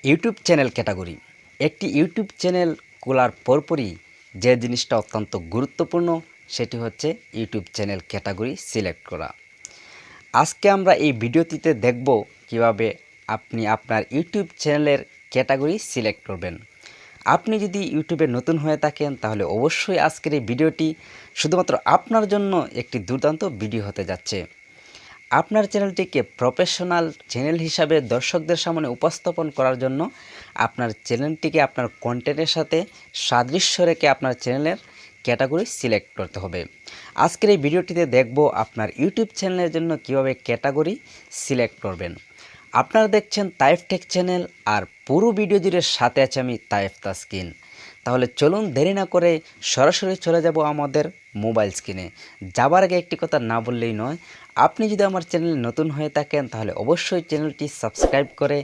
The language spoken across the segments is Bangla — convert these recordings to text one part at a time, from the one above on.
YouTube channel category. একটি ইউটিউব চ্যানেল খোলার পরপরই যে জিনিসটা অত্যন্ত গুরুত্বপূর্ণ সেটি হচ্ছে ইউটিউব চ্যানেল ক্যাটাগরি সিলেক্ট করা। আজকে আমরা এই ভিডিওটিতে দেখব কিভাবে আপনি আপনার ইউটিউব চ্যানেলের ক্যাটাগরি সিলেক্ট করবেন। আপনি যদি ইউটিউবে নতুন হয়ে থাকেন তাহলে অবশ্যই আজকের এই ভিডিওটি শুধুমাত্র আপনার জন্য একটি দুর্দান্ত ভিডিও হতে যাচ্ছে। আপনার চ্যানেলটিকে প্রফেশনাল চ্যানেল হিসাবে দর্শকদের সামনে উপস্থাপন করার জন্য আপনার চ্যানেলটিকে আপনার কন্টেন্টের সাথে সাদৃশ্য রেখে আপনার চ্যানেলের ক্যাটাগরি সিলেক্ট করতে হবে। আজকের এই ভিডিওটিতে দেখব আপনার ইউটিউব চ্যানেলের জন্য কিভাবে ক্যাটাগরি সিলেক্ট করবেন। আপনারা দেখছেন তায়েফ টেক চ্যানেল, আর পুরো ভিডিও জুড়ে সাথে আছে আমি তায়েফ তাসকিন। তাহলে চলুন দেরি না করে সরাসরি চলে যাব আমাদের মোবাইল স্ক্রিনে। যাবার আগে একটি কথা না বললেই নয়, আপনি যদি আমার চ্যানেলে নতুন হয়ে থাকেন তাহলে অবশ্যই চ্যানেলটি সাবস্ক্রাইব করে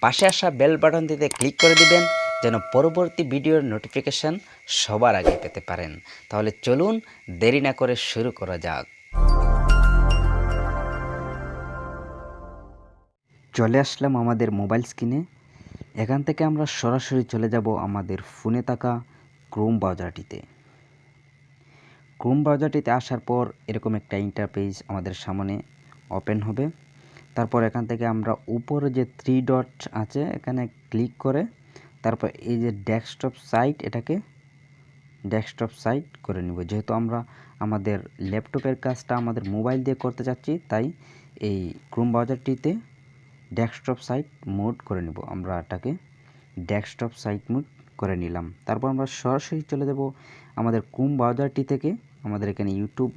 পাশে আসা বেল বাটনটিতে ক্লিক করে দিবেন, যেন পরবর্তী ভিডিওর নোটিফিকেশান সবার আগে পেতে পারেন। তাহলে চলুন দেরি না করে শুরু করা যাক। চলে আসলাম আমাদের মোবাইল স্ক্রিনে। এখান থেকে আমরা সরাসরি চলে যাব আমাদের ফোনে থাকা ক্রোম ব্রাউজারটিতে। ক্রোম ব্রাউজারটিতে আসার পর এরকম একটা ইন্টারফেস আমাদের সামনে ওপেন হবে। তারপর এখান থেকে আমরা উপরে যে 3 ডট আছে এখানে ক্লিক করে তারপর এই যে ডেস্কটপ সাইট, এটাকে ডেস্কটপ সাইট করে নিব। যেহেতু আমরা আমাদের ল্যাপটপের কাজটা আমাদের মোবাইল দিয়ে করতে চাচ্ছি, তাই এই ক্রোম ব্রাউজারটিতে ডেস্কটপ সাইট মোড করে নিব। আমরা এটাকে ডেস্কটপ সাইট মোড করে নিলাম। তারপর আমরা সরাসরি চলে যাব আমাদের ক্রোম ব্রাউজারটি থেকে আমাদের এখানে ইউটিউব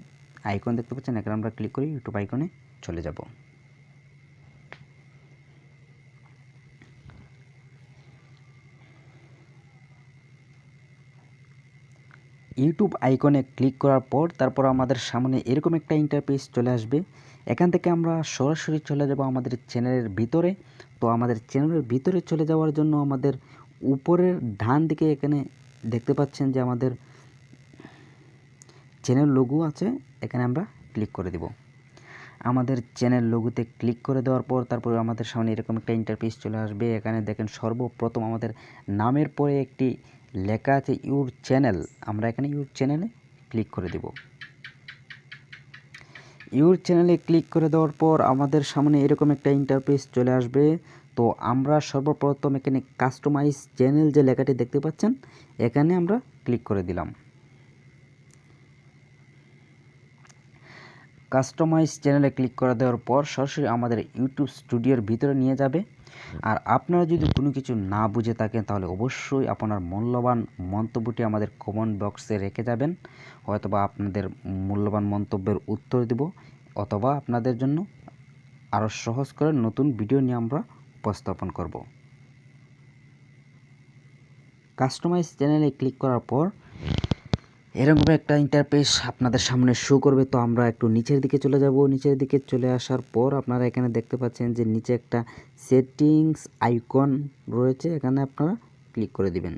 আইকন দেখতে পাচ্ছেন, এখানে আমরা ক্লিক করি ইউটিউব আইকনে চলে যাব। ইউটিউব আইকনে ক্লিক করার পর তারপর আমাদের সামনে এরকম একটা ইন্টারফেস চলে আসবে। এখান থেকে আমরা সরাসরি চলে যাব আমাদের চ্যানেলের ভিতরে। তো আমাদের চ্যানেলের ভিতরে চলে যাওয়ার জন্য আমাদের উপরের ডান দিকে এখানে দেখতে পাচ্ছেন যে আমাদের চ্যানেল লোগো আছে, এখানে আমরা ক্লিক করে দেব। আমাদের চ্যানেল লোগোতে ক্লিক করে দেওয়ার পর তারপর আমাদের সামনে এরকম একটা ইন্টারফেস চলে আসবে। এখানে দেখেন সর্বপ্রথম আমাদের নামের পরে একটি লেখা আছে ইউর চ্যানেল। আমরা এখানে ইউর চ্যানেলে ক্লিক করে দেব। ইউর চ্যানেলে ক্লিক করে দেওয়ার পর আমাদের সামনে এরকম একটা ইন্টারফেস চলে আসবে। তো আমরা সর্বপ্রথম এখানে কাস্টমাইজ চ্যানেল যে লেখাটি দেখতে পাচ্ছেন এখানে আমরা ক্লিক করে দিলাম। কাস্টমাইজ চ্যানেলে ক্লিক করে দেওয়ার পর সরাসরি আমাদের ইউটিউব স্টুডিওর ভিতরে নিয়ে যাবে। আর আপনারা যদি কোনো কিছু না বুঝে থাকেন তাহলে অবশ্যই আপনার মূল্যবান মন্তব্যটি আমাদের কমেন্ট বক্সে রেখে যাবেন। হয়তোবা আপনাদের মূল্যবান মন্তব্যের উত্তর দেব, অথবা আপনাদের জন্য আরও সহজ করে নতুন ভিডিও নিয়ে আমরা উপস্থাপন করব। কাস্টমাইজ চ্যানেলে ক্লিক করার পর এরকম একটা ইন্টারফেস আপনাদের সামনে শো করবে। তো আমরা একটু নিচের দিকে চলে যাব। নিচের দিকে চলে আসার পর আপনারা এখানে দেখতে পাচ্ছেন যে নিচে একটা সেটিংস আইকন রয়েছে, এখানে আপনারা ক্লিক করে দিবেন।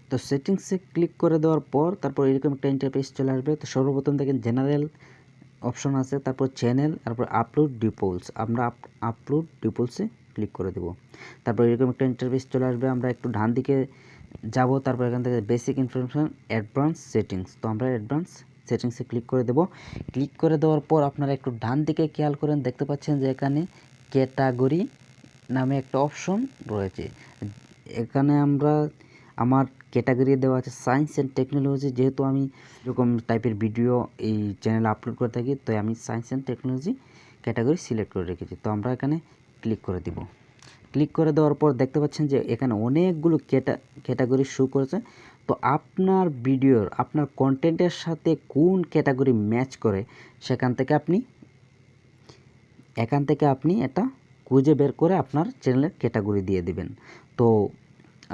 তো সেটিংসে ক্লিক করে দেওয়ার পর তারপর এরকম একটা ইন্টারফেস চলে আসবে। তো সর্বপ্রথম দেখেন জেনারেল অপশন আছে, তারপর চ্যানেল, তারপর আপলোড ডিপোলস। আমরা আপলোড ডিপোলসে ক্লিক করে দেব। তারপর এরকম একটা ইন্টারফেস চলে আসবে। আমরা একটু ডান দিকে যাব, তারপর এখান থেকে বেসিক ইনফরমেশন অ্যাডভান্স সেটিংস। তো আমরা অ্যাডভান্স সেটিংসে ক্লিক করে দেব। ক্লিক করে দেওয়ার পর আপনারা একটু ডান দিকে খেয়াল করেন, দেখতে পাচ্ছেন যে এখানে ক্যাটাগরি নামে একটা অপশন রয়েছে। এখানে আমার ক্যাটাগরি দেওয়া আছে সায়েন্স অ্যান্ড টেকনোলজি। যেহেতু আমি এরকম টাইপের ভিডিও এই চ্যানেলে আপলোড করে থাকি, তাই আমি science and technology category select করে রেখেছি। তো আমরা এখানে ক্লিক করে দিব। ক্লিক করে দেওয়ার পর দেখতে পাচ্ছেন যে এখানে অনেকগুলো ক্যাটাগরি শো করেছে। তো আপনার ভিডিওর আপনার কন্টেন্টের সাথে কোন ক্যাটাগরি ম্যাচ করে এখান থেকে আপনি এটা খুঁজে বের করে আপনার চ্যানেলের ক্যাটাগরি দিয়ে দিবেন। তো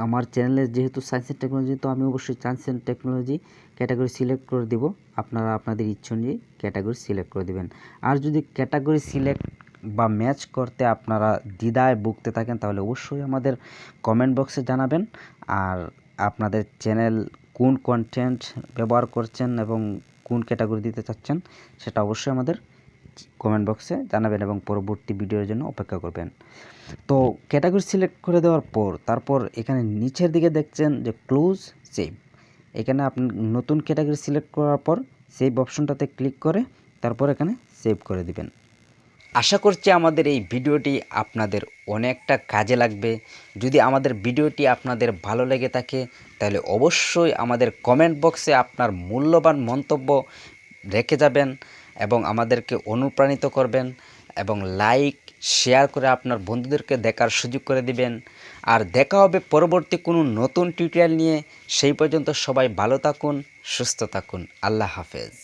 আমার চ্যানেলে যেহেতু সায়েন্স অ্যান্ড টেকনোলজি, তো আমি অবশ্যই science and technology category select করে দিব। আপনারা আপনাদের ইচ্ছা অনুযায়ী ক্যাটাগরি সিলেক্ট করে দিবেন। আর যদি ক্যাটাগরি সিলেক্ট বা ম্যাচ করতে আপনারা দ্বিধায় ভুগতে থাকেন তাহলে অবশ্যই আমাদের কমেন্ট বক্সে জানাবেন। আর আপনাদের চ্যানেল কোন কন্টেন্ট ব্যবহার করছেন এবং কোন ক্যাটাগরি দিতে চাচ্ছেন সেটা অবশ্যই আমাদের কমেন্ট বক্সে জানাবেন এবং পরবর্তী ভিডিওর জন্য অপেক্ষা করবেন। তো ক্যাটাগরি সিলেক্ট করে দেওয়ার পর তারপর এখানে নিচের দিকে দেখছেন যে ক্লোজ সেভ, এখানে আপনি নতুন ক্যাটাগরি সিলেক্ট করার পর সেভ অপশনটাতে ক্লিক করে তারপর এখানে সেভ করে দিবেন। আশা করছি আমাদের এই ভিডিওটি আপনাদের অনেকটা কাজে লাগবে। যদি আমাদের ভিডিওটি আপনাদের ভালো লেগে থাকে তাহলে অবশ্যই আমাদের কমেন্ট বক্সে আপনার মূল্যবান মন্তব্য রেখে যাবেন এবং আমাদেরকে অনুপ্রাণিত করবেন এবং লাইক শেয়ার করে আপনার বন্ধুদেরকে দেখার সুযোগ করে দিবেন। আর দেখা হবে পরবর্তী কোনো নতুন টিউটোরিয়াল নিয়ে। সেই পর্যন্ত সবাই ভালো থাকুন, সুস্থ থাকুন। আল্লাহ হাফেজ।